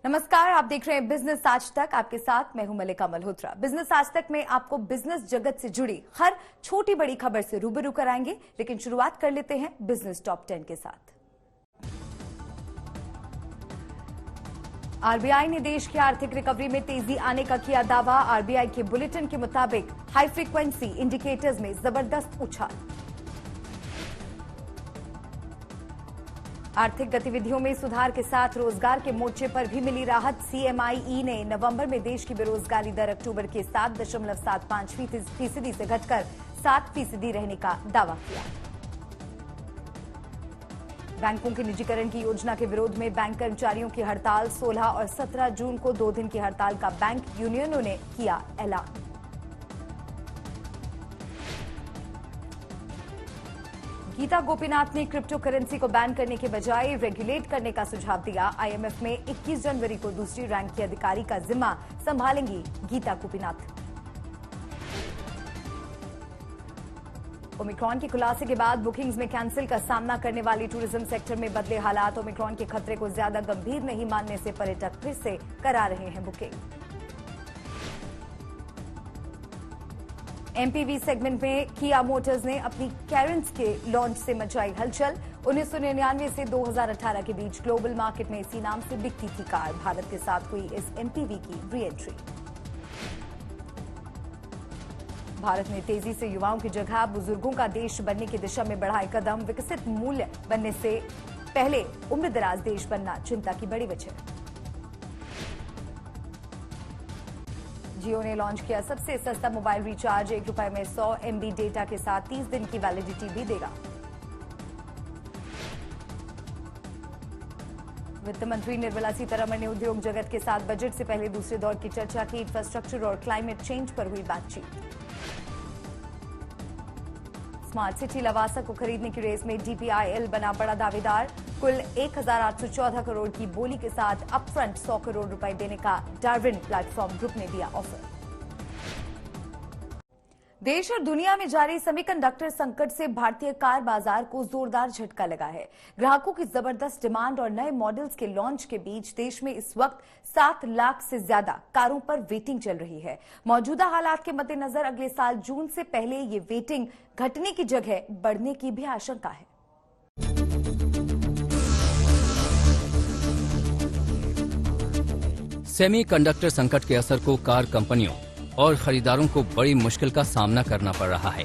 नमस्कार, आप देख रहे हैं बिजनेस आज तक। आपके साथ मैं हूं मलिका मल्होत्रा। बिजनेस आज तक में आपको बिजनेस जगत से जुड़ी हर छोटी बड़ी खबर से रूबरू कराएंगे, लेकिन शुरुआत कर लेते हैं बिजनेस टॉप 10 के साथ। आरबीआई ने देश की आर्थिक रिकवरी में तेजी आने का किया दावा। आरबीआई के बुलेटिन के मुताबिक हाई फ्रीक्वेंसी इंडिकेटर्स में जबरदस्त उछाल। आर्थिक गतिविधियों में सुधार के साथ रोजगार के मोर्चे पर भी मिली राहत। सीएमआईई ने नवंबर में देश की बेरोजगारी दर अक्टूबर के 7.75% से घटकर 7% रहने का दावा किया। बैंकों के निजीकरण की योजना के विरोध में बैंक कर्मचारियों की हड़ताल। 16 और 17 जून को 2 दिन की हड़ताल का बैंक यूनियनों ने किया ऐलान। गीता गोपीनाथ ने क्रिप्टो करेंसी को बैन करने के बजाय रेगुलेट करने का सुझाव दिया। आईएमएफ में 21 जनवरी को दूसरी रैंक की अधिकारी का जिम्मा संभालेंगी गीता गोपीनाथ। ओमिक्रॉन के खुलासे के बाद बुकिंग्स में कैंसिल का सामना करने वाली टूरिज्म सेक्टर में बदले हालात। ओमिक्रॉन के खतरे को ज्यादा गंभीर नहीं मानने से पर्यटक फिर से करा रहे हैं बुकिंग। एमपीवी सेगमेंट में किया मोटर्स ने अपनी कैरेंस के लॉन्च से मचाई हलचल। 1999 से 2018 के बीच ग्लोबल मार्केट में इसी नाम से बिकती थी कार। भारत के साथ हुई इस एमपीवी की री एंट्री। भारत ने तेजी से युवाओं की जगह बुजुर्गों का देश बनने की दिशा में बढ़ाए कदम। विकसित मूल्य बनने से पहले उम्रदराज देश बनना चिंता की बड़ी वजह। जियो ने लॉन्च किया सबसे सस्ता मोबाइल रिचार्ज। ₹1 में 100 MB डेटा के साथ 30 दिन की वैलिडिटी भी देगा। वित्त मंत्री निर्मला सीतारमण ने उद्योग जगत के साथ बजट से पहले दूसरे दौर की चर्चा की। इंफ्रास्ट्रक्चर और क्लाइमेट चेंज पर हुई बातचीत। स्मार्ट सिटी लवासा को खरीदने की रेस में डीपीआईएल बना बड़ा दावेदार। कुल 1,814 करोड़ की बोली के साथ अपफ्रंट 100 करोड़ रुपए देने का डार्विन प्लेटफॉर्म ग्रुप ने दिया ऑफर। देश और दुनिया में जारी सेमीकंडक्टर संकट से भारतीय कार बाजार को जोरदार झटका लगा है। ग्राहकों की जबरदस्त डिमांड और नए मॉडल्स के लॉन्च के बीच देश में इस वक्त 7 लाख से ज्यादा कारों पर वेटिंग चल रही है। मौजूदा हालात के मद्देनजर अगले साल जून से पहले ये वेटिंग घटने की जगह बढ़ने की भी आशंका है। सेमीकंडक्टर संकट के असर को कार कंपनियों और खरीदारों को बड़ी मुश्किल का सामना करना पड़ रहा है।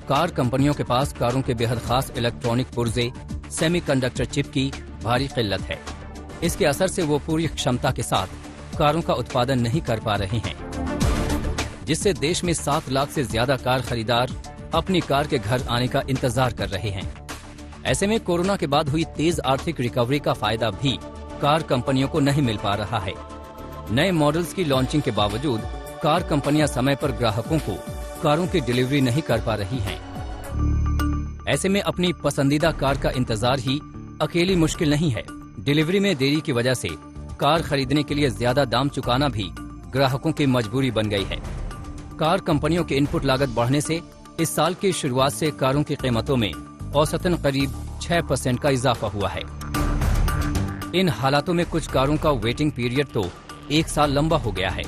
कार कंपनियों के पास कारों के बेहद खास इलेक्ट्रॉनिक पुर्जे सेमीकंडक्टर चिप की भारी किल्लत है। इसके असर से वो पूरी क्षमता के साथ कारों का उत्पादन नहीं कर पा रहे हैं, जिससे देश में 7 लाख से ज्यादा कार खरीदार अपनी कार के घर आने का इंतजार कर रहे हैं। ऐसे में कोरोना के बाद हुई तेज आर्थिक रिकवरी का फायदा भी कार कंपनियों को नहीं मिल पा रहा है। नए मॉडल्स की लॉन्चिंग के बावजूद कार कंपनियां समय पर ग्राहकों को कारों की डिलीवरी नहीं कर पा रही हैं। ऐसे में अपनी पसंदीदा कार का इंतजार ही अकेली मुश्किल नहीं है। डिलीवरी में देरी की वजह से कार खरीदने के लिए ज्यादा दाम चुकाना भी ग्राहकों की मजबूरी बन गई है। कार कंपनियों की इनपुट लागत बढ़ने से इस साल की शुरुआत से कारों की कीमतों में औसतन करीब 6% का इजाफा हुआ है। इन हालातों में कुछ कारों का वेटिंग पीरियड तो 1 साल लंबा हो गया है।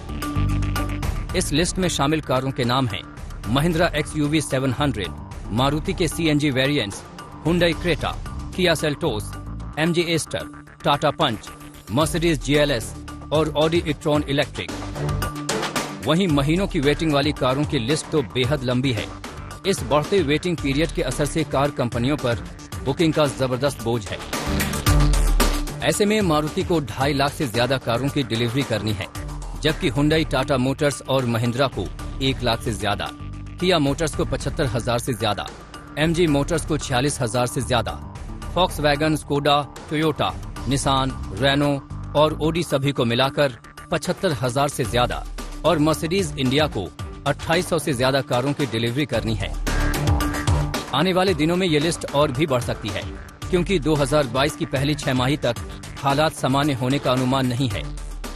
इस लिस्ट में शामिल कारों के नाम हैं महिंद्रा XUV 700, मारुति के CNG variants, Hyundai Creta, Kia Seltos, MG ester, Tata पंच, मर्सिडीज GLS और ऑडी e-tron इलेक्ट्रिक। वहीं महीनों की वेटिंग वाली कारों की लिस्ट तो बेहद लंबी है। इस बढ़ते वेटिंग पीरियड के असर से कार कंपनियों पर बुकिंग का जबरदस्त बोझ है। ऐसे में मारुति को 2.5 लाख से ज्यादा कारों की डिलीवरी करनी है, जबकि हुंडई, टाटा मोटर्स और महिंद्रा को 1 लाख से ज्यादा, किया मोटर्स को 75,000 से ज्यादा, MG मोटर्स को 46,000 से ज्यादा, Volkswagen, Skoda, Toyota, Nissan, Renault और ओडी सभी को मिलाकर 75,000 से ज्यादा और मर्सिडीज इंडिया को 2800 से ज्यादा कारों की डिलीवरी करनी है। आने वाले दिनों में ये लिस्ट और भी बढ़ सकती है, क्योंकि 2022 की पहली 6 माही तक हालात सामान्य होने का अनुमान नहीं है।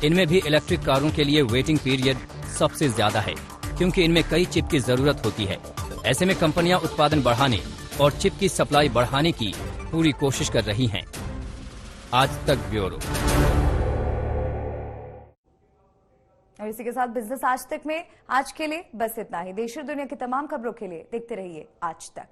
इनमें भी इलेक्ट्रिक कारों के लिए वेटिंग पीरियड सबसे ज्यादा है, क्योंकि इनमें कई चिप की जरूरत होती है। ऐसे में कंपनियां उत्पादन बढ़ाने और चिप की सप्लाई बढ़ाने की पूरी कोशिश कर रही हैं। आज तक ब्यूरो। और इसी के साथ बिजनेस आज तक में आज के लिए बस इतना ही। देश और दुनिया की तमाम खबरों के लिए देखते रहिए आज तक।